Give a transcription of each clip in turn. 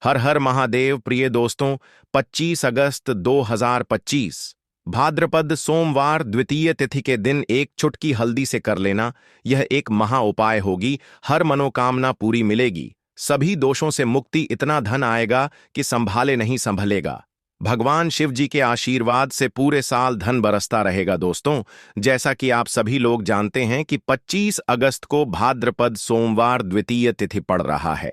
हर हर महादेव। प्रिय दोस्तों, 25 अगस्त 2025 भाद्रपद सोमवार द्वितीय तिथि के दिन एक चुटकी हल्दी से कर लेना, यह एक महा उपाय होगी। हर मनोकामना पूरी मिलेगी, सभी दोषों से मुक्ति, इतना धन आएगा कि संभाले नहीं संभलेगा। भगवान शिव जी के आशीर्वाद से पूरे साल धन बरसता रहेगा। दोस्तों, जैसा कि आप सभी लोग जानते हैं कि 25 अगस्त को भाद्रपद सोमवार द्वितीय तिथि पड़ रहा है,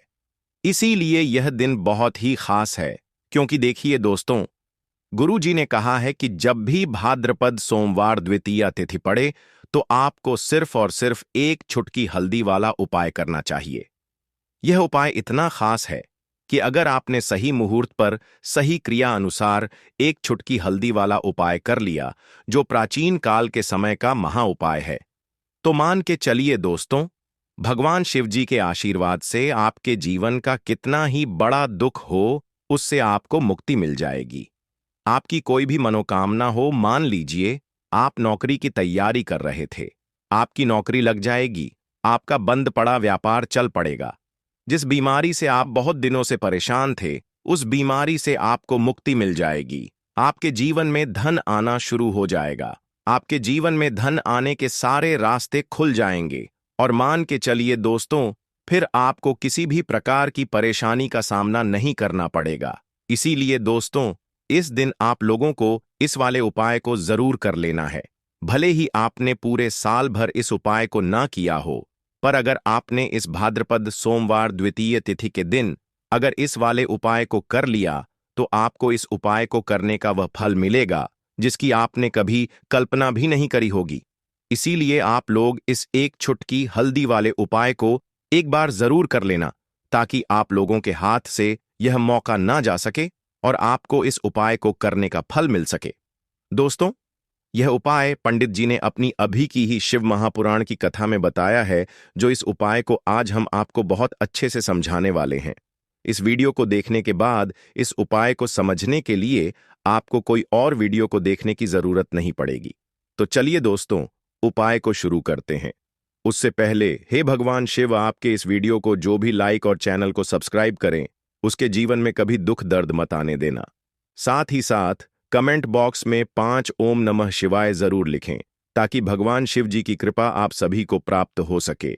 इसीलिए यह दिन बहुत ही खास है। क्योंकि देखिए दोस्तों, गुरु जी ने कहा है कि जब भी भाद्रपद सोमवार द्वितीया तिथि पड़े तो आपको सिर्फ और सिर्फ एक चुटकी हल्दी वाला उपाय करना चाहिए। यह उपाय इतना खास है कि अगर आपने सही मुहूर्त पर सही क्रिया अनुसार एक चुटकी हल्दी वाला उपाय कर लिया, जो प्राचीन काल के समय का महा उपाय है, तो मान के चलिए दोस्तों, भगवान शिव जी के आशीर्वाद से आपके जीवन का कितना ही बड़ा दुख हो, उससे आपको मुक्ति मिल जाएगी। आपकी कोई भी मनोकामना हो, मान लीजिए आप नौकरी की तैयारी कर रहे थे, आपकी नौकरी लग जाएगी, आपका बंद पड़ा व्यापार चल पड़ेगा। जिस बीमारी से आप बहुत दिनों से परेशान थे, उस बीमारी से आपको मुक्ति मिल जाएगी। आपके जीवन में धन आना शुरू हो जाएगा, आपके जीवन में धन आने के सारे रास्ते खुल जाएंगे। और मान के चलिए दोस्तों, फिर आपको किसी भी प्रकार की परेशानी का सामना नहीं करना पड़ेगा। इसीलिए दोस्तों, इस दिन आप लोगों को इस वाले उपाय को जरूर कर लेना है। भले ही आपने पूरे साल भर इस उपाय को ना किया हो, पर अगर आपने इस भाद्रपद सोमवार द्वितीय तिथि के दिन अगर इस वाले उपाय को कर लिया, तो आपको इस उपाय को करने का वह फल मिलेगा जिसकी आपने कभी कल्पना भी नहीं करी होगी। इसीलिए आप लोग इस एक चुटकी हल्दी वाले उपाय को एक बार जरूर कर लेना, ताकि आप लोगों के हाथ से यह मौका ना जा सके और आपको इस उपाय को करने का फल मिल सके। दोस्तों, यह उपाय पंडित जी ने अपनी अभी की ही शिव महापुराण की कथा में बताया है, जो इस उपाय को आज हम आपको बहुत अच्छे से समझाने वाले हैं। इस वीडियो को देखने के बाद इस उपाय को समझने के लिए आपको कोई और वीडियो को देखने की जरूरत नहीं पड़ेगी। तो चलिए दोस्तों, उपाय को शुरू करते हैं। उससे पहले हे भगवान शिव, आपके इस वीडियो को जो भी लाइक और चैनल को सब्सक्राइब करें, उसके जीवन में कभी दुख दर्द मत आने देना। साथ ही साथ कमेंट बॉक्स में 5 ओम नमः शिवाय जरूर लिखें, ताकि भगवान शिव जी की कृपा आप सभी को प्राप्त हो सके।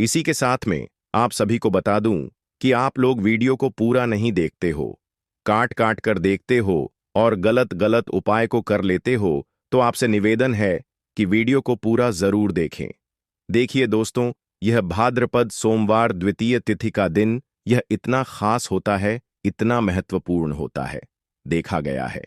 इसी के साथ में आप सभी को बता दूं कि आप लोग वीडियो को पूरा नहीं देखते हो, काट काट कर देखते हो और गलत गलत उपाय को कर लेते हो, तो आपसे निवेदन है कि वीडियो को पूरा जरूर देखें। देखिए दोस्तों, यह भाद्रपद सोमवार द्वितीय तिथि का दिन यह इतना खास होता है, इतना महत्वपूर्ण होता है। देखा गया है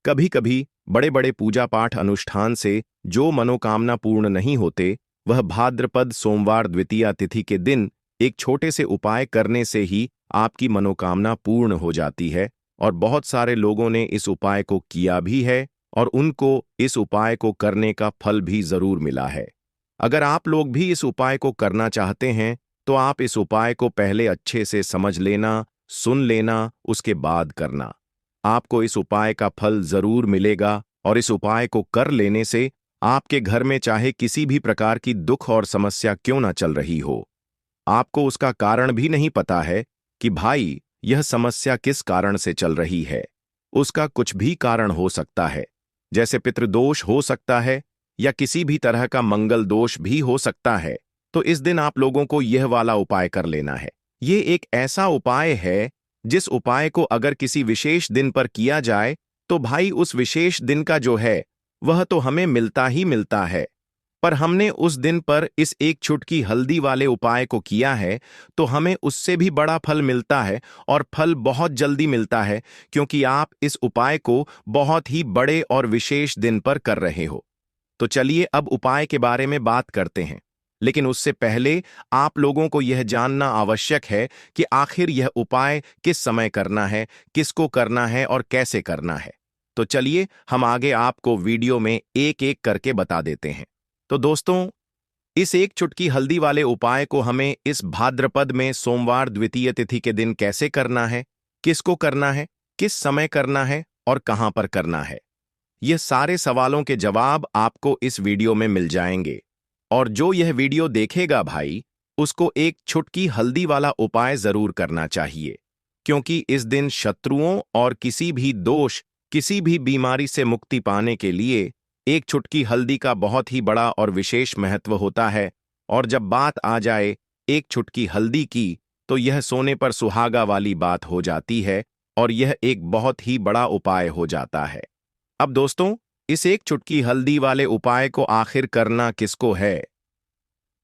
कभी कभी बड़े बड़े पूजा पाठ अनुष्ठान से जो मनोकामना पूर्ण नहीं होते, वह भाद्रपद सोमवार द्वितीया तिथि के दिन एक छोटे से उपाय करने से ही आपकी मनोकामना पूर्ण हो जाती है। और बहुत सारे लोगों ने इस उपाय को किया भी है और उनको इस उपाय को करने का फल भी जरूर मिला है। अगर आप लोग भी इस उपाय को करना चाहते हैं, तो आप इस उपाय को पहले अच्छे से समझ लेना, सुन लेना, उसके बाद करना। आपको इस उपाय का फल जरूर मिलेगा और इस उपाय को कर लेने से आपके घर में चाहे किसी भी प्रकार की दुख और समस्या क्यों ना चल रही हो, आपको उसका कारण भी नहीं पता है कि भाई यह समस्या किस कारण से चल रही है। उसका कुछ भी कारण हो सकता है, जैसे पितृदोष हो सकता है या किसी भी तरह का मंगल दोष भी हो सकता है। तो इस दिन आप लोगों को यह वाला उपाय कर लेना है। ये एक ऐसा उपाय है जिस उपाय को अगर किसी विशेष दिन पर किया जाए, तो भाई उस विशेष दिन का जो है वह तो हमें मिलता ही मिलता है। पर हमने उस दिन पर इस एक चुटकी हल्दी वाले उपाय को किया है, तो हमें उससे भी बड़ा फल मिलता है और फल बहुत जल्दी मिलता है, क्योंकि आप इस उपाय को बहुत ही बड़े और विशेष दिन पर कर रहे हो। तो चलिए अब उपाय के बारे में बात करते हैं, लेकिन उससे पहले आप लोगों को यह जानना आवश्यक है कि आखिर यह उपाय किस समय करना है, किसको करना है और कैसे करना है। तो चलिए हम आगे आपको वीडियो में एक एक करके बता देते हैं। तो दोस्तों, इस एक चुटकी हल्दी वाले उपाय को हमें इस भाद्रपद में सोमवार द्वितीय तिथि के दिन कैसे करना है, किसको करना है, किस समय करना है और कहां पर करना है, ये सारे सवालों के जवाब आपको इस वीडियो में मिल जाएंगे। और जो यह वीडियो देखेगा भाई, उसको एक चुटकी हल्दी वाला उपाय जरूर करना चाहिए। क्योंकि इस दिन शत्रुओं और किसी भी दोष, किसी भी बीमारी से मुक्ति पाने के लिए एक चुटकी हल्दी का बहुत ही बड़ा और विशेष महत्व होता है। और जब बात आ जाए एक चुटकी हल्दी की, तो यह सोने पर सुहागा वाली बात हो जाती है और यह एक बहुत ही बड़ा उपाय हो जाता है। अब दोस्तों, इस एक चुटकी हल्दी वाले उपाय को आखिर करना किसको है?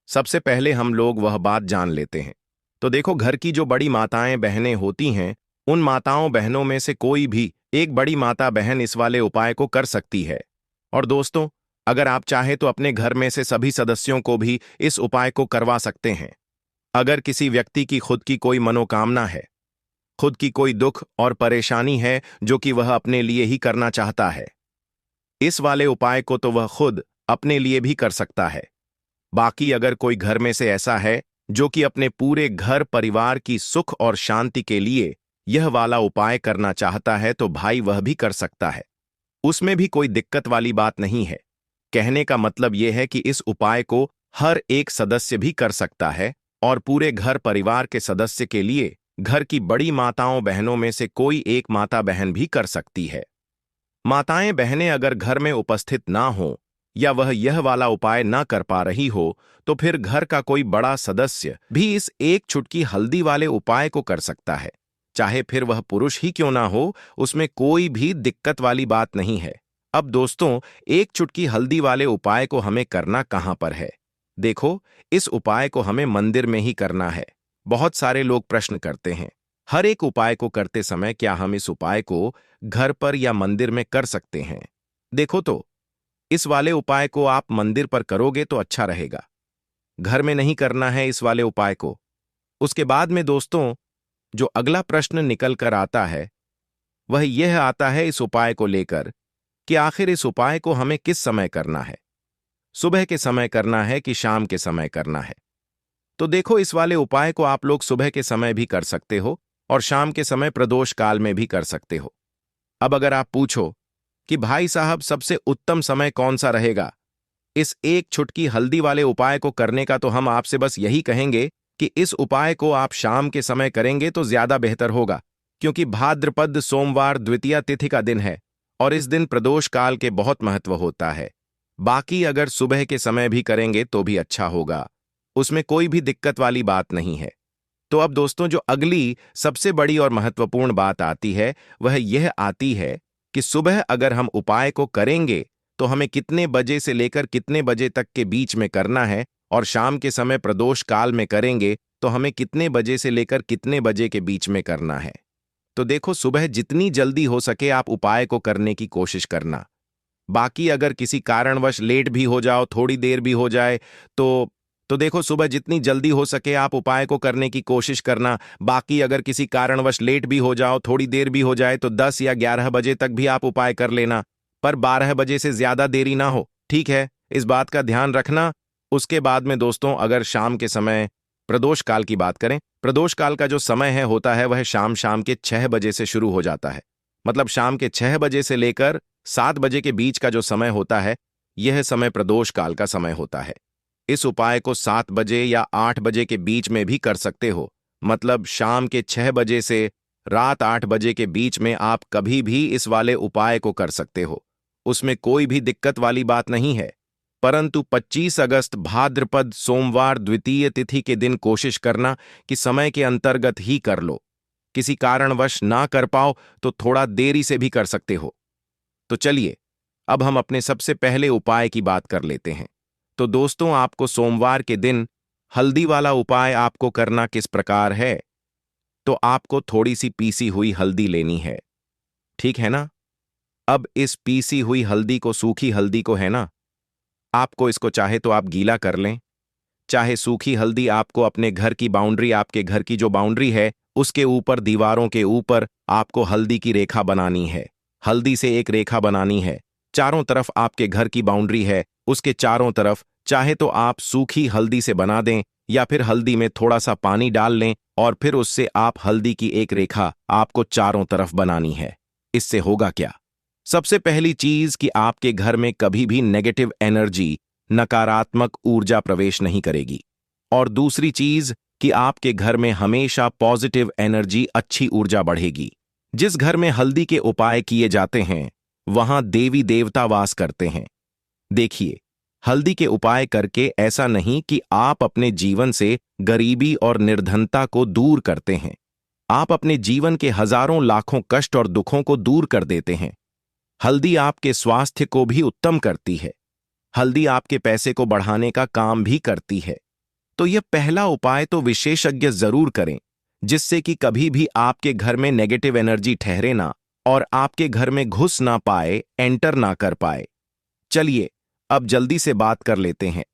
सबसे पहले हम लोग वह बात जान लेते हैं। तो देखो, घर की जो बड़ी माताएं बहनें होती हैं, उन माताओं बहनों में से कोई भी एक बड़ी माता बहन इस वाले उपाय को कर सकती है। और दोस्तों, अगर आप चाहे तो अपने घर में से सभी सदस्यों को भी इस उपाय को करवा सकते हैं। अगर किसी व्यक्ति की खुद की कोई मनोकामना है, खुद की कोई दुख और परेशानी है जो कि वह अपने लिए ही करना चाहता है, इस वाले उपाय को तो वह खुद अपने लिए भी कर सकता है। बाकी अगर कोई घर में से ऐसा है जो कि अपने पूरे घर परिवार की सुख और शांति के लिए यह वाला उपाय करना चाहता है, तो भाई वह भी कर सकता है। उसमें भी कोई दिक्कत वाली बात नहीं है। कहने का मतलब यह है कि इस उपाय को हर एक सदस्य भी कर सकता है और पूरे घर परिवार के सदस्य के लिए घर की बड़ी माताओं बहनों में से कोई एक माता बहन भी कर सकती है। माताएं बहनें अगर घर में उपस्थित ना हो या वह यह वाला उपाय ना कर पा रही हो, तो फिर घर का कोई बड़ा सदस्य भी इस एक चुटकी हल्दी वाले उपाय को कर सकता है। चाहे फिर वह पुरुष ही क्यों ना हो, उसमें कोई भी दिक्कत वाली बात नहीं है। अब दोस्तों, एक चुटकी हल्दी वाले उपाय को हमें करना कहां पर है? देखो, इस उपाय को हमें मंदिर में ही करना है। बहुत सारे लोग प्रश्न करते हैं, हर एक उपाय को करते समय क्या हम इस उपाय को घर पर या मंदिर में कर सकते हैं? देखो तो, इस वाले उपाय को आप मंदिर पर करोगे तो अच्छा रहेगा। घर में नहीं करना है इस वाले उपाय को। उसके बाद में दोस्तों, जो अगला प्रश्न निकल कर आता है, वह यह आता है इस उपाय को लेकर कि आखिर इस उपाय को हमें किस समय करना है? सुबह के समय करना है कि शाम के समय करना है? तो देखो, इस वाले उपाय को आप लोग सुबह के समय भी कर सकते हो और शाम के समय प्रदोष काल में भी कर सकते हो। अब अगर आप पूछो कि भाई साहब, सबसे उत्तम समय कौन सा रहेगा इस एक चुटकी हल्दी वाले उपाय को करने का, तो हम आपसे बस यही कहेंगे कि इस उपाय को आप शाम के समय करेंगे तो ज्यादा बेहतर होगा, क्योंकि भाद्रपद सोमवार द्वितीया तिथि का दिन है और इस दिन प्रदोष काल के बहुत महत्व होता है। बाकी अगर सुबह के समय भी करेंगे तो भी अच्छा होगा, उसमें कोई भी दिक्कत वाली बात नहीं है। तो अब दोस्तों, जो अगली सबसे बड़ी और महत्वपूर्ण बात आती है, वह यह आती है कि सुबह अगर हम उपाय को करेंगे तो हमें कितने बजे से लेकर कितने बजे तक के बीच में करना है, और शाम के समय प्रदोष काल में करेंगे तो हमें कितने बजे से लेकर कितने बजे के बीच में करना है। तो देखो, सुबह जितनी जल्दी हो सके आप उपाय को करने की कोशिश करना। बाकी अगर किसी कारणवश लेट भी हो जाओ, थोड़ी देर भी हो जाए, तो देखो, सुबह जितनी जल्दी हो सके आप उपाय को करने की कोशिश करना। बाकी अगर किसी कारणवश लेट भी हो जाओ, थोड़ी देर भी हो जाए, तो 10 या 11 बजे तक भी आप उपाय कर लेना, पर 12 बजे से ज्यादा देरी ना हो, ठीक है? इस बात का ध्यान रखना। उसके बाद में दोस्तों, अगर शाम के समय प्रदोष काल की बात करें, प्रदोष काल का जो समय होता है वह शाम के 6 बजे से शुरू हो जाता है। मतलब शाम के 6 बजे से लेकर 7 बजे के बीच का जो समय होता है, यह समय प्रदोष काल का समय होता है। इस उपाय को 7 बजे या 8 बजे के बीच में भी कर सकते हो। मतलब शाम के 6 बजे से रात 8 बजे के बीच में आप कभी भी इस वाले उपाय को कर सकते हो, उसमें कोई भी दिक्कत वाली बात नहीं है। परंतु 25 अगस्त भाद्रपद सोमवार द्वितीय तिथि के दिन कोशिश करना कि समय के अंतर्गत ही कर लो। किसी कारणवश ना कर पाओ तो थोड़ा देरी से भी कर सकते हो। तो चलिए, अब हम अपने सबसे पहले उपाय की बात कर लेते हैं। तो दोस्तों, आपको सोमवार के दिन हल्दी वाला उपाय आपको करना किस प्रकार है? तो आपको थोड़ी सी पीसी हुई हल्दी लेनी है, ठीक है ना? अब इस पीसी हुई हल्दी को, सूखी हल्दी को, है ना, आपको इसको चाहे तो आप गीला कर लें, चाहे सूखी हल्दी आपको अपने घर की बाउंड्री, आपके घर की जो बाउंड्री है उसके ऊपर, दीवारों के ऊपर आपको हल्दी की रेखा बनानी है। हल्दी से एक रेखा बनानी है, चारों तरफ आपके घर की बाउंड्री है उसके चारों तरफ। चाहे तो आप सूखी हल्दी से बना दें या फिर हल्दी में थोड़ा सा पानी डाल लें और फिर उससे आप हल्दी की एक रेखा आपको चारों तरफ बनानी है। इससे होगा क्या? सबसे पहली चीज कि आपके घर में कभी भी नेगेटिव एनर्जी, नकारात्मक ऊर्जा प्रवेश नहीं करेगी। और दूसरी चीज कि आपके घर में हमेशा पॉजिटिव एनर्जी, अच्छी ऊर्जा बढ़ेगी। जिस घर में हल्दी के उपाय किए जाते हैं वहां देवी देवता वास करते हैं। देखिए, हल्दी के उपाय करके ऐसा नहीं कि आप अपने जीवन से गरीबी और निर्धनता को दूर करते हैं, आप अपने जीवन के हजारों लाखों कष्ट और दुखों को दूर कर देते हैं। हल्दी आपके स्वास्थ्य को भी उत्तम करती है। हल्दी आपके पैसे को बढ़ाने का काम भी करती है। तो यह पहला उपाय तो विशेषज्ञ जरूर करें, जिससे कि कभी भी आपके घर में नेगेटिव एनर्जी ठहरे ना और आपके घर में घुस ना पाए, एंटर ना कर पाए। चलिए अब जल्दी से बात कर लेते हैं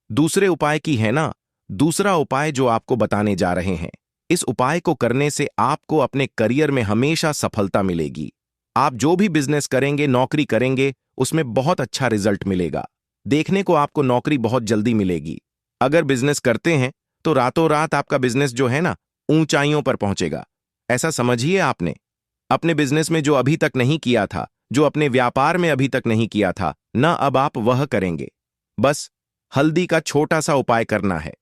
दूसरे उपाय की, है ना। दूसरा उपाय जो आपको बताने जा रहे हैं, इस उपाय को करने से आपको अपने करियर में हमेशा सफलता मिलेगी। आप जो भी बिजनेस करेंगे, नौकरी करेंगे, उसमें बहुत अच्छा रिजल्ट मिलेगा। देखने को आपको नौकरी बहुत जल्दी मिलेगी। अगर बिजनेस करते हैं तो रातों रात आपका बिजनेस जो है ना, ऊंचाइयों पर पहुंचेगा। ऐसा समझिए, आपने अपने बिजनेस में जो अभी तक नहीं किया था, जो अपने व्यापार में अभी तक नहीं किया था ना, अब आप वह करेंगे। बस हल्दी का छोटा सा उपाय करना है।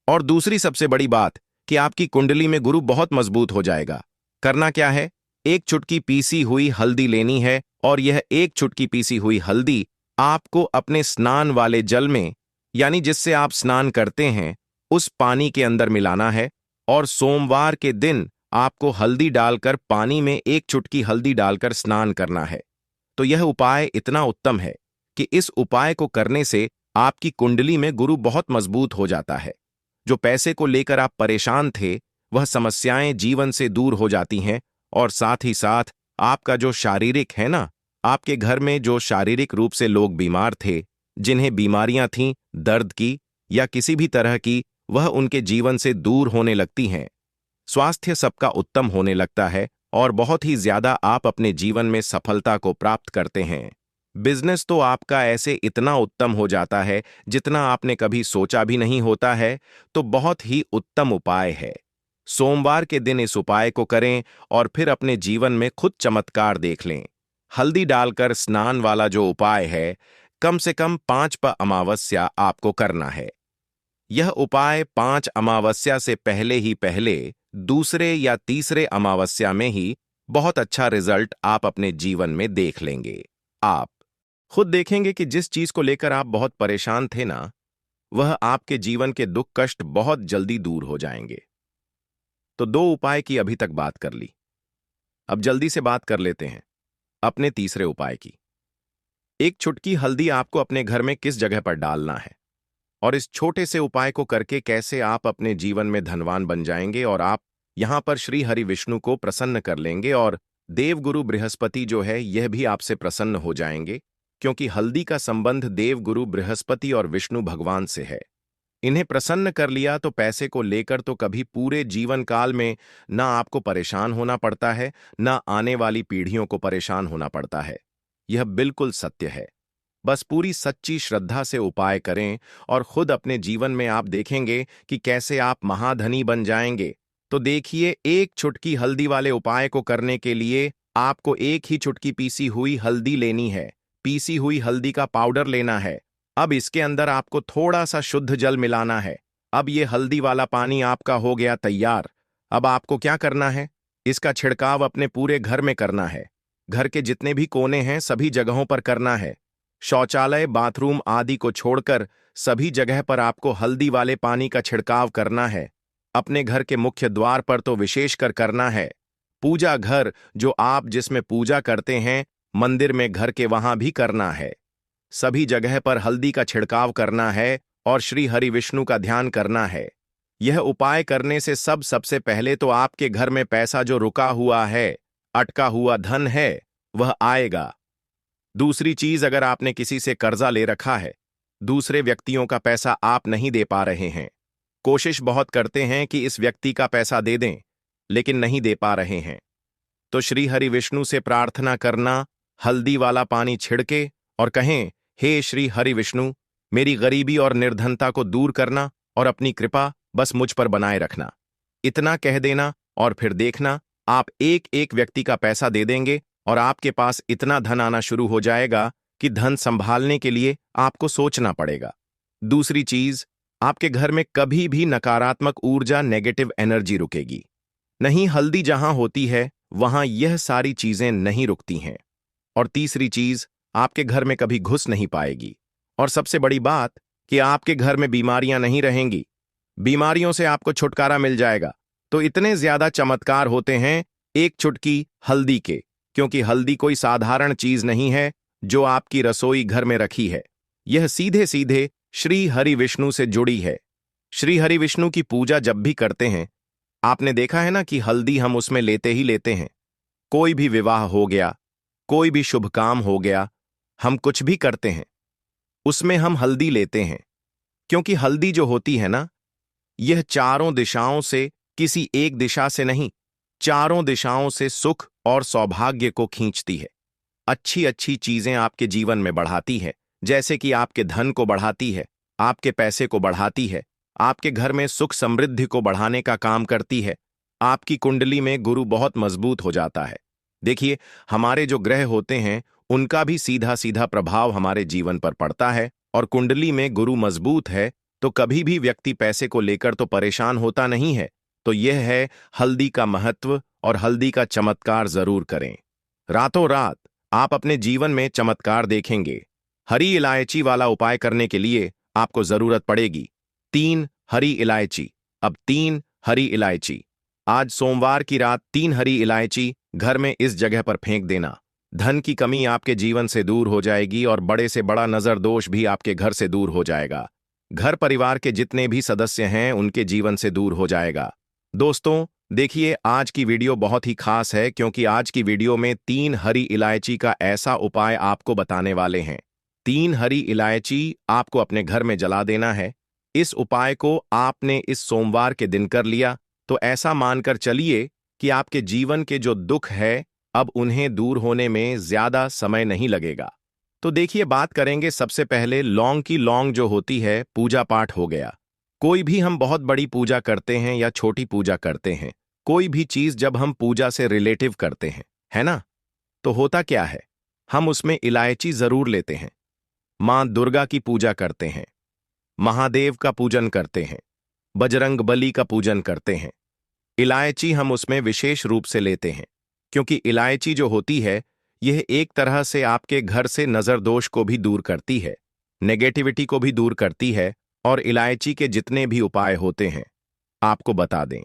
और दूसरी सबसे बड़ी बात कि आपकी कुंडली में गुरु बहुत मजबूत हो जाएगा। करना क्या है, एक चुटकी पीसी हुई हल्दी लेनी है और यह एक चुटकी पीसी हुई हल्दी आपको अपने स्नान वाले जल में, यानी जिससे आप स्नान करते हैं, उस पानी के अंदर मिलाना है। और सोमवार के दिन आपको हल्दी डालकर, पानी में एक चुटकी हल्दी डालकर स्नान करना है। तो यह उपाय इतना उत्तम है कि इस उपाय को करने से आपकी कुंडली में गुरु बहुत मजबूत हो जाता है। जो पैसे को लेकर आप परेशान थे, वह समस्याएं जीवन से दूर हो जाती हैं। और साथ ही साथ आपका जो शारीरिक है ना, आपके घर में जो शारीरिक रूप से लोग बीमार थे, जिन्हें बीमारियां थीं दर्द की या किसी भी तरह की, वह उनके जीवन से दूर होने लगती हैं। स्वास्थ्य सबका उत्तम होने लगता है और बहुत ही ज्यादा आप अपने जीवन में सफलता को प्राप्त करते हैं। बिजनेस तो आपका ऐसे इतना उत्तम हो जाता है जितना आपने कभी सोचा भी नहीं होता है। तो बहुत ही उत्तम उपाय है। सोमवार के दिन इस उपाय को करें और फिर अपने जीवन में खुद चमत्कार देख लें। हल्दी डालकर स्नान वाला जो उपाय है, कम से कम 5 अमावस्या आपको करना है। यह उपाय 5 अमावस्या से पहले दूसरे या तीसरे अमावस्या में ही बहुत अच्छा रिजल्ट आप अपने जीवन में देख लेंगे। आप खुद देखेंगे कि जिस चीज को लेकर आप बहुत परेशान थे ना, वह आपके जीवन के दुख कष्ट बहुत जल्दी दूर हो जाएंगे। तो 2 उपाय की अभी तक बात कर ली। अब जल्दी से बात कर लेते हैं अपने तीसरे उपाय की। एक चुटकी हल्दी आपको अपने घर में किस जगह पर डालना है और इस छोटे से उपाय को करके कैसे आप अपने जीवन में धनवान बन जाएंगे और आप यहां पर श्री हरि विष्णु को प्रसन्न कर लेंगे और देवगुरु बृहस्पति जो है यह भी आपसे प्रसन्न हो जाएंगे, क्योंकि हल्दी का संबंध देवगुरु बृहस्पति और विष्णु भगवान से है। इन्हें प्रसन्न कर लिया तो पैसे को लेकर तो कभी पूरे जीवन काल में ना आपको परेशान होना पड़ता है, ना आने वाली पीढ़ियों को परेशान होना पड़ता है। यह बिल्कुल सत्य है। बस पूरी सच्ची श्रद्धा से उपाय करें और खुद अपने जीवन में आप देखेंगे कि कैसे आप महाधनी बन जाएंगे। तो देखिए, एक चुटकी हल्दी वाले उपाय को करने के लिए आपको एक ही चुटकी पीसी हुई हल्दी लेनी है। पीसी हुई हल्दी का पाउडर लेना है। अब इसके अंदर आपको थोड़ा सा शुद्ध जल मिलाना है। अब ये हल्दी वाला पानी आपका हो गया तैयार। अब आपको क्या करना है, इसका छिड़काव अपने पूरे घर में करना है। घर के जितने भी कोने हैं सभी जगहों पर करना है। शौचालय, बाथरूम आदि को छोड़कर सभी जगह पर आपको हल्दी वाले पानी का छिड़काव करना है। अपने घर के मुख्य द्वार पर तो विशेषकर करना है। पूजा घर जो आप जिसमें पूजा करते हैं, मंदिर में, घर के वहां भी करना है। सभी जगह पर हल्दी का छिड़काव करना है और श्री हरि विष्णु का ध्यान करना है। यह उपाय करने से सबसे पहले तो आपके घर में पैसा जो रुका हुआ है, अटका हुआ धन है, वह आएगा। दूसरी चीज, अगर आपने किसी से कर्जा ले रखा है, दूसरे व्यक्तियों का पैसा आप नहीं दे पा रहे हैं, कोशिश बहुत करते हैं कि इस व्यक्ति का पैसा दे दें, लेकिन नहीं दे पा रहे हैं, तो श्री हरि विष्णु से प्रार्थना करना, हल्दी वाला पानी छिड़के और कहें, हे श्री हरि विष्णु, मेरी गरीबी और निर्धनता को दूर करना और अपनी कृपा बस मुझ पर बनाए रखना। इतना कह देना और फिर देखना, आप एक एक व्यक्ति का पैसा दे देंगे और आपके पास इतना धन आना शुरू हो जाएगा कि धन संभालने के लिए आपको सोचना पड़ेगा। दूसरी चीज, आपके घर में कभी भी नकारात्मक ऊर्जा, नेगेटिव एनर्जी रुकेगी नहीं। हल्दी जहां होती है वहां यह सारी चीजें नहीं रुकती हैं। और तीसरी चीज, आपके घर में कभी घुस नहीं पाएगी। और सबसे बड़ी बात कि आपके घर में बीमारियां नहीं रहेंगी। बीमारियों से आपको छुटकारा मिल जाएगा। तो इतने ज्यादा चमत्कार होते हैं एक चुटकी हल्दी के, क्योंकि हल्दी कोई साधारण चीज नहीं है जो आपकी रसोई घर में रखी है। यह सीधे सीधे श्री हरि विष्णु से जुड़ी है। श्री हरि विष्णु की पूजा जब भी करते हैं, आपने देखा है ना कि हल्दी हम उसमें लेते ही लेते हैं। कोई भी विवाह हो गया, कोई भी शुभ काम हो गया, हम कुछ भी करते हैं उसमें हम हल्दी लेते हैं। क्योंकि हल्दी जो होती है ना, यह चारों दिशाओं से, किसी एक दिशा से नहीं, चारों दिशाओं से सुख और सौभाग्य को खींचती है। अच्छी अच्छी चीजें आपके जीवन में बढ़ाती है, जैसे कि आपके धन को बढ़ाती है, आपके पैसे को बढ़ाती है, आपके घर में सुख समृद्धि को बढ़ाने का काम करती है। आपकी कुंडली में गुरु बहुत मजबूत हो जाता है। देखिए, हमारे जो ग्रह होते हैं उनका भी सीधा सीधा प्रभाव हमारे जीवन पर पड़ता है। और कुंडली में गुरु मजबूत है तो कभी भी व्यक्ति पैसे को लेकर तो परेशान होता नहीं है। तो यह है हल्दी का महत्व, और हल्दी का चमत्कार जरूर करें। रातों रात आप अपने जीवन में चमत्कार देखेंगे। हरी इलायची वाला उपाय करने के लिए आपको जरूरत पड़ेगी 3 हरी इलायची। अब 3 हरी इलायची, आज सोमवार की रात 3 हरी इलायची घर में इस जगह पर फेंक देना। धन की कमी आपके जीवन से दूर हो जाएगी और बड़े से बड़ा नजर दोष भी आपके घर से दूर हो जाएगा। घर परिवार के जितने भी सदस्य हैं उनके जीवन से दूर हो जाएगा। दोस्तों देखिए, आज की वीडियो बहुत ही खास है, क्योंकि आज की वीडियो में 3 हरी इलायची का ऐसा उपाय आपको बताने वाले हैं। 3 हरी इलायची आपको अपने घर में जला देना है। इस उपाय को आपने इस सोमवार के दिन कर लिया तो ऐसा मानकर चलिए कि आपके जीवन के जो दुख है अब उन्हें दूर होने में ज्यादा समय नहीं लगेगा। तो देखिए, बात करेंगे सबसे पहले लौंग की। लौंग जो होती है, पूजा पाठ हो गया, कोई भी हम बहुत बड़ी पूजा करते हैं या छोटी पूजा करते हैं, कोई भी चीज जब हम पूजा से रिलेटिव करते हैं, है ना, तो होता क्या है, हम उसमें इलायची जरूर लेते हैं। मां दुर्गा की पूजा करते हैं, महादेव का पूजन करते हैं, बजरंग बली का पूजन करते हैं, इलायची हम उसमें विशेष रूप से लेते हैं। क्योंकि इलायची जो होती है यह एक तरह से आपके घर से नजर दोष को भी दूर करती है, नेगेटिविटी को भी दूर करती है। और इलायची के जितने भी उपाय होते हैं आपको बता दें,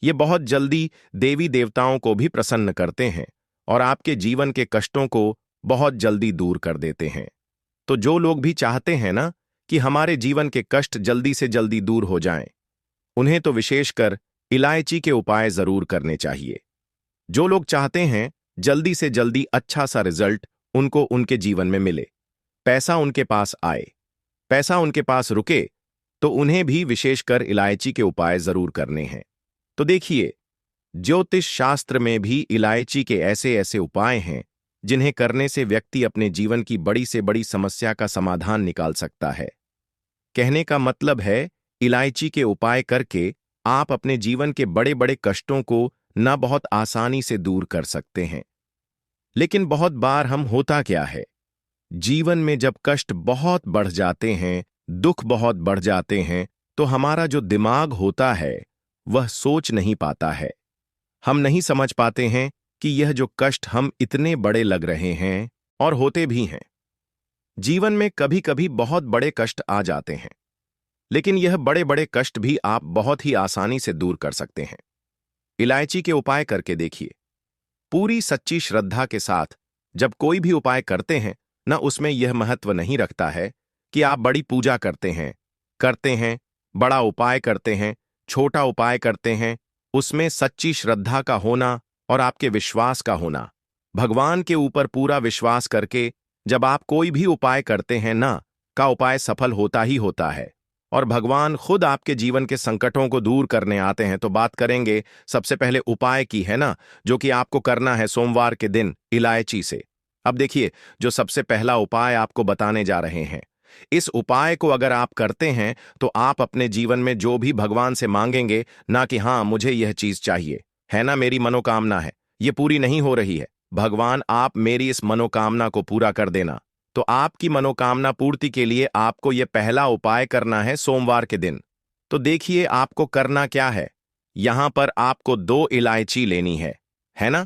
ये बहुत जल्दी देवी देवताओं को भी प्रसन्न करते हैं और आपके जीवन के कष्टों को बहुत जल्दी दूर कर देते हैं। तो जो लोग भी चाहते हैं ना कि हमारे जीवन के कष्ट जल्दी से जल्दी दूर हो जाएं, उन्हें तो विशेषकर इलायची के उपाय जरूर करने चाहिए। जो लोग चाहते हैं जल्दी से जल्दी अच्छा सा रिजल्ट उनको उनके जीवन में मिले, पैसा उनके पास आए, पैसा उनके पास रुके, तो उन्हें भी विशेषकर इलायची के उपाय जरूर करने हैं। तो देखिए, ज्योतिष शास्त्र में भी इलायची के ऐसे ऐसे उपाय हैं जिन्हें करने से व्यक्ति अपने जीवन की बड़ी से बड़ी समस्या का समाधान निकाल सकता है। कहने का मतलब है, इलायची के उपाय करके आप अपने जीवन के बड़े बड़े कष्टों को न बहुत आसानी से दूर कर सकते हैं। लेकिन बहुत बार हम होता क्या है, जीवन में जब कष्ट बहुत बढ़ जाते हैं, दुख बहुत बढ़ जाते हैं, तो हमारा जो दिमाग होता है वह सोच नहीं पाता है। हम नहीं समझ पाते हैं कि यह जो कष्ट हम इतने बड़े लग रहे हैं, और होते भी हैं। जीवन में कभी कभी बहुत बड़े कष्ट आ जाते हैं, लेकिन यह बड़े बड़े कष्ट भी आप बहुत ही आसानी से दूर कर सकते हैं। इलायची के उपाय करके देखिए। पूरी सच्ची श्रद्धा के साथ जब कोई भी उपाय करते हैं ना, उसमें यह महत्व नहीं रखता है कि आप बड़ी पूजा करते हैं, बड़ा उपाय करते हैं, छोटा उपाय करते हैं। उसमें सच्ची श्रद्धा का होना और आपके विश्वास का होना, भगवान के ऊपर पूरा विश्वास करके जब आप कोई भी उपाय करते हैं ना, का उपाय सफल होता ही होता है और भगवान खुद आपके जीवन के संकटों को दूर करने आते हैं। तो बात करेंगे सबसे पहले उपाय की, है ना, जो कि आपको करना है सोमवार के दिन इलायची से। अब देखिए, जो सबसे पहला उपाय आपको बताने जा रहे हैं, इस उपाय को अगर आप करते हैं तो आप अपने जीवन में जो भी भगवान से मांगेंगे ना, कि हाँ मुझे यह चीज चाहिए, है ना, मेरी मनोकामना है, ये पूरी नहीं हो रही है, भगवान आप मेरी इस मनोकामना को पूरा कर देना, तो आपकी मनोकामना पूर्ति के लिए आपको यह पहला उपाय करना है सोमवार के दिन। तो देखिए आपको करना क्या है। यहां पर आपको 2 इलायची लेनी है ना?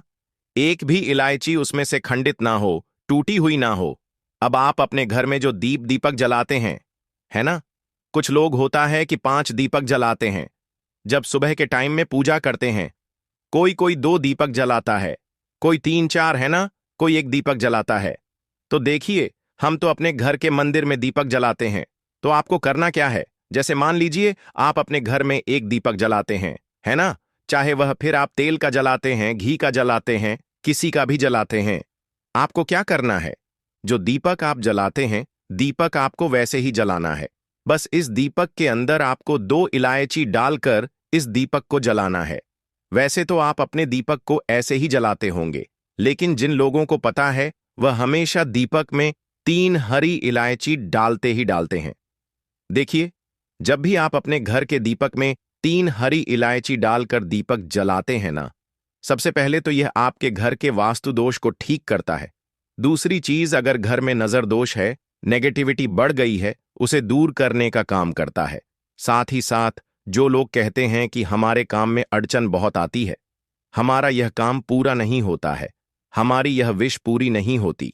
एक भी इलायची उसमें से खंडित ना हो, टूटी हुई ना हो। अब आप अपने घर में जो दीपक जलाते हैं, है ना? कुछ लोग होता है कि 5 दीपक जलाते हैं जब सुबह के टाइम में पूजा करते हैं। कोई कोई 2 दीपक जलाता है, कोई 3-4, है ना? कोई 1 दीपक जलाता है। तो देखिए, हम तो अपने घर के मंदिर में दीपक जलाते हैं। तो आपको करना क्या है? जैसे मान लीजिए आप अपने घर में 1 दीपक जलाते हैं, है ना? चाहे वह फिर आप तेल का जलाते हैं, घी का जलाते हैं, किसी का भी जलाते हैं। आपको क्या करना है? जो दीपक आप जलाते हैं, दीपक आपको वैसे ही जलाना है। बस इस दीपक के अंदर आपको 2 इलायची डालकर इस दीपक को जलाना है। वैसे तो आप अपने दीपक को ऐसे ही जलाते होंगे, लेकिन जिन लोगों को पता है वह हमेशा दीपक में 3 हरी इलायची डालते ही डालते हैं। देखिए, जब भी आप अपने घर के दीपक में 3 हरी इलायची डालकर दीपक जलाते हैं ना, सबसे पहले तो यह आपके घर के वास्तु दोष को ठीक करता है। दूसरी चीज, अगर घर में नजर दोष है, नेगेटिविटी बढ़ गई है, उसे दूर करने का काम करता है। साथ ही साथ जो लोग कहते हैं कि हमारे काम में अड़चन बहुत आती है, हमारा यह काम पूरा नहीं होता है, हमारी यह विश पूरी नहीं होती,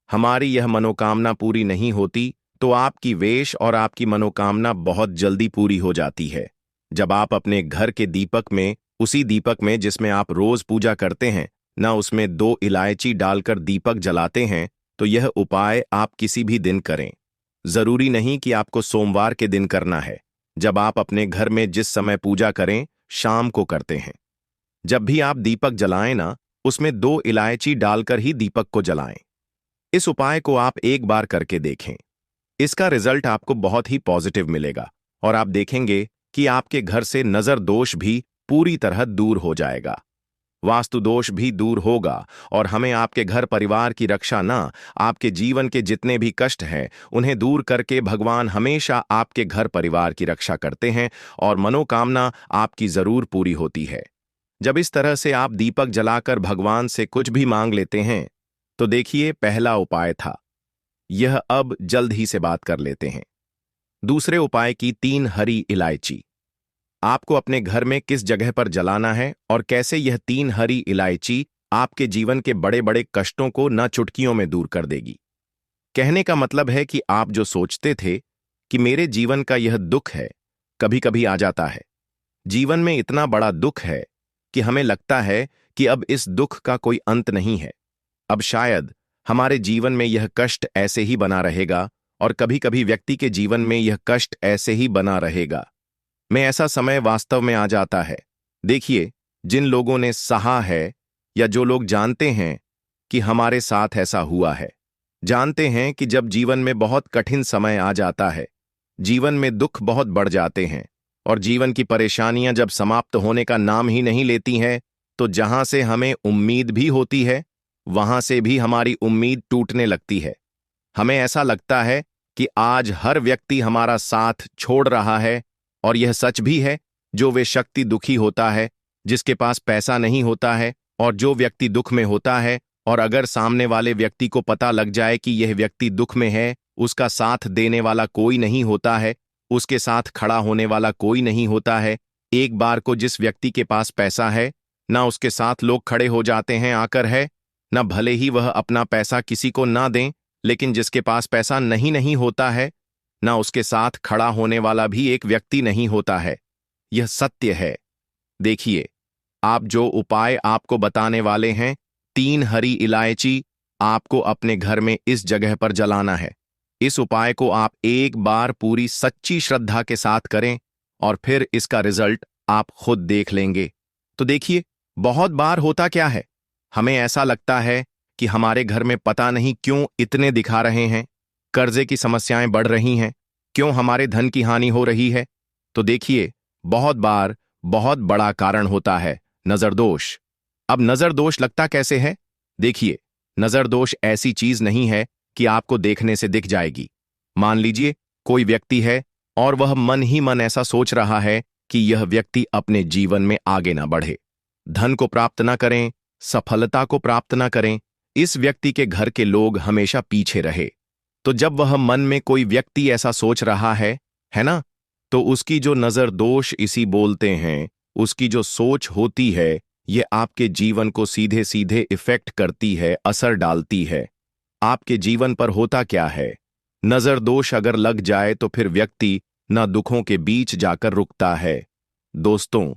हमारी यह मनोकामना पूरी नहीं होती, तो आपकी वेश और आपकी मनोकामना बहुत जल्दी पूरी हो जाती है। जब आप अपने घर के दीपक में, उसी दीपक में जिसमें आप रोज पूजा करते हैं ना, उसमें 2 इलायची डालकर दीपक जलाते हैं, तो यह उपाय आप किसी भी दिन करें। जरूरी नहीं कि आपको सोमवार के दिन करना है। जब आप अपने घर में जिस समय पूजा करें, शाम को करते हैं। जब भी आप दीपक जलाएं ना, उसमें 2 इलायची डालकर ही दीपक को जलाएं। इस उपाय को आप एक बार करके देखें। इसका रिजल्ट आपको बहुत ही पॉजिटिव मिलेगा और आप देखेंगे कि आपके घर से नजर दोष भी पूरी तरह दूर हो जाएगा, वास्तु दोष भी दूर होगा और हमें आपके घर परिवार की रक्षा ना, आपके जीवन के जितने भी कष्ट हैं उन्हें दूर करके भगवान हमेशा आपके घर परिवार की रक्षा करते हैं और मनोकामना आपकी जरूर पूरी होती है। जब इस तरह से आप दीपक जलाकर भगवान से कुछ भी मांग लेते हैं, तो देखिए पहला उपाय था यह। अब जल्द ही से बात कर लेते हैं दूसरे उपाय की। 3 हरी इलायची आपको अपने घर में किस जगह पर जलाना है और कैसे यह 3 हरी इलायची आपके जीवन के बड़े बड़े कष्टों को न चुटकियों में दूर कर देगी। कहने का मतलब है कि आप जो सोचते थे कि मेरे जीवन का यह दुख है, कभी कभी आ जाता है। जीवन में इतना बड़ा दुख है कि हमें लगता है कि अब इस दुख का कोई अंत नहीं है, अब शायद हमारे जीवन में यह कष्ट ऐसे ही बना रहेगा और कभी कभी व्यक्ति के जीवन में यह कष्ट ऐसे ही बना रहेगा। में ऐसा समय वास्तव में आ जाता है। देखिए, जिन लोगों ने सहा है या जो लोग जानते हैं कि हमारे साथ ऐसा हुआ है, जानते हैं कि जब जीवन में बहुत कठिन समय आ जाता है, जीवन में दुख बहुत बढ़ जाते हैं और जीवन की परेशानियां जब समाप्त होने का नाम ही नहीं लेती हैं, तो जहां से हमें उम्मीद भी होती है, वहां से भी हमारी उम्मीद टूटने लगती है। हमें ऐसा लगता है कि आज हर व्यक्ति हमारा साथ छोड़ रहा है और यह सच भी है। जो वे शक्ति दुखी होता है, जिसके पास पैसा नहीं होता है, और जो व्यक्ति दुख में होता है और अगर सामने वाले व्यक्ति को पता लग जाए कि यह व्यक्ति दुख में है, उसका साथ देने वाला कोई नहीं होता है, उसके साथ खड़ा होने वाला कोई नहीं होता है। एक बार को जिस व्यक्ति के पास पैसा है, ना उसके साथ लोग खड़े हो जाते हैं आकर, है ना, भले ही वह अपना पैसा किसी को ना दें, लेकिन जिसके पास पैसा नहीं होता है, ना उसके साथ खड़ा होने वाला भी एक व्यक्ति नहीं होता है। यह सत्य है। देखिए, आप जो उपाय आपको बताने वाले हैं, 3 हरी इलायची आपको अपने घर में इस जगह पर जलाना है। इस उपाय को आप एक बार पूरी सच्ची श्रद्धा के साथ करें और फिर इसका रिजल्ट आप खुद देख लेंगे। तो देखिए, बहुत बार होता क्या है, हमें ऐसा लगता है कि हमारे घर में पता नहीं क्यों इतने दिखा रहे हैं, कर्जे की समस्याएं बढ़ रही हैं, क्यों हमारे धन की हानि हो रही है। तो देखिए, बहुत बार बहुत बड़ा कारण होता है नजर दोष। अब नजर दोष लगता कैसे है? देखिए, नजर दोष ऐसी चीज नहीं है कि आपको देखने से दिख जाएगी। मान लीजिए कोई व्यक्ति है और वह मन ही मन ऐसा सोच रहा है कि यह व्यक्ति अपने जीवन में आगे ना बढ़े, धन को प्राप्त ना करें, सफलता को प्राप्त ना करें, इस व्यक्ति के घर के लोग हमेशा पीछे रहे, तो जब वह मन में कोई व्यक्ति ऐसा सोच रहा है ना, तो उसकी जो नजर दोष इसी बोलते हैं, उसकी जो सोच होती है, ये आपके जीवन को सीधे सीधे इफेक्ट करती है, असर डालती है। आपके जीवन पर होता क्या है, नजर दोष अगर लग जाए तो फिर व्यक्ति ना दुखों के बीच जाकर रुकता है। दोस्तों,